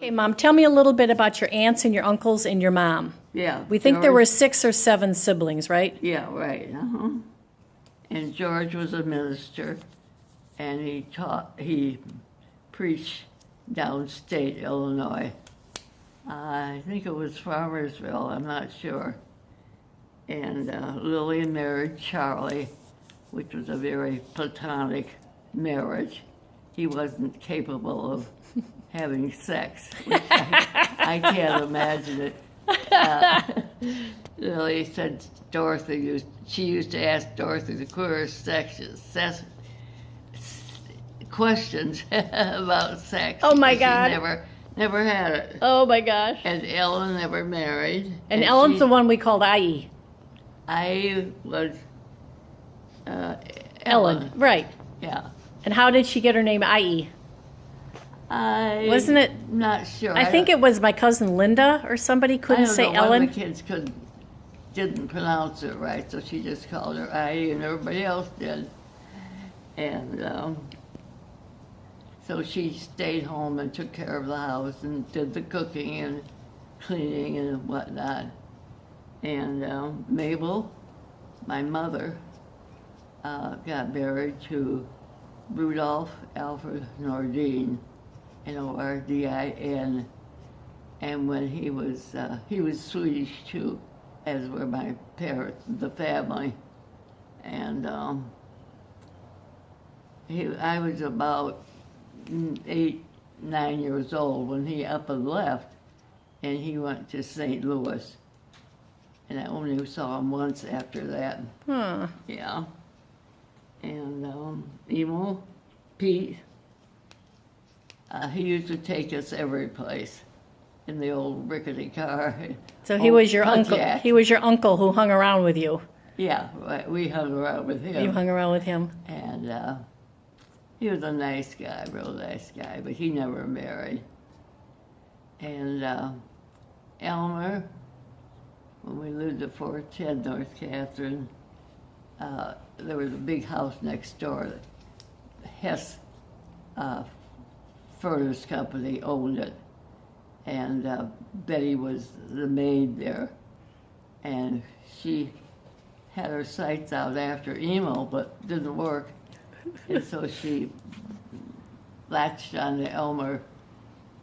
Hey, Mom, tell me a little bit about your aunts and your uncles and your mom. Yeah. We think there George- were 6 or 7 siblings, right? Yeah, right. And George was a minister, and he preached downstate Illinois. I think it was Farmersville, I'm not sure. And Lily married Charlie, which was a very platonic marriage. He wasn't capable of having sex, which I can't imagine it. Lily said she used to ask Dorothy the queerest questions about sex. Oh, my She God. never had it. Oh, my gosh. And Ellen never married. And Ellen's the one we called IE. I was Ellen, right. Yeah. And how did she get her name IE? Wasn't it? Not sure. I think it was my cousin Linda or somebody couldn't say One Ellen. of the kids didn't pronounce it right, so she just called her Ida, and everybody else did. And so she stayed home and took care of the house and did the cooking and cleaning and whatnot. And Mabel, my mother, got married to Rudolph Alfred Nordin, Nordin, and when he was Swedish too, as were my parents, the family, and I was about 8, 9 years old when he up and left, and he went to St. Louis, and I only saw him once after that. Huh. Yeah. And Emil, Pete, he used to take us every place in the old rickety car. So he was your Pontiac. uncle. He was your uncle who hung around with you. Yeah, right. We hung around with him. You hung around with him. And he was a nice guy, real nice guy, but he never married. And Elmer, when we lived at 410 North Catherine, there was a big house next door. Hess Furnace Company owned it. And Betty was the maid there. And she had her sights out after Emil, but didn't work. And so she latched on to Elmer,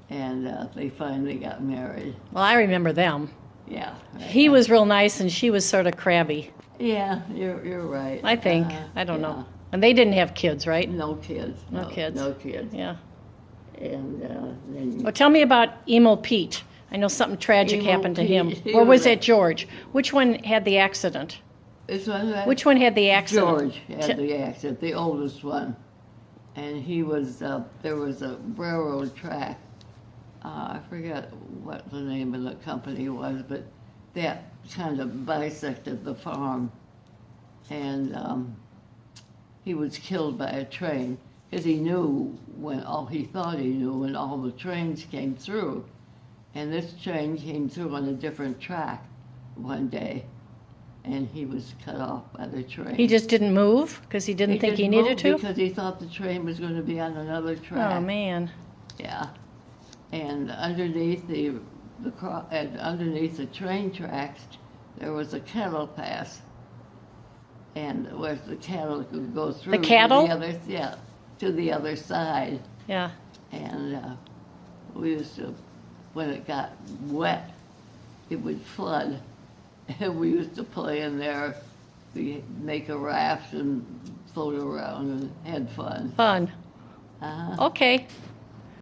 and they finally got married. Well, I remember them. Yeah. Right. He was real nice, and she was sort of crabby, Yeah, you're right. I think. I don't know. And they didn't have kids, right? No kids. No kids. No kids. Yeah. And then Well, tell me about Emil Pete. I know something tragic Emil happened to Pete, him. he Or was was it George? Which one had the accident? this one. Which one had the accident? George had the accident, the oldest one, and he was. There was a railroad track. I forget what the name of the company was, but that kind of bisected the farm, and he was killed by a train because he knew he thought he knew when all the trains came through, and this train came through on a different track one day. And he was cut off by the train. He just didn't move because he didn't think he didn't needed move to? because he thought the train was going to be on another track. Oh, man. Yeah, and underneath underneath the train tracks, there was a cattle pass, and where the cattle could go through. The cattle? To the other side. Yeah. And we used to, when it got wet, it would flood. And we used to play in there. We make a raft and float around and had fun. Fun. Uh-huh. Okay.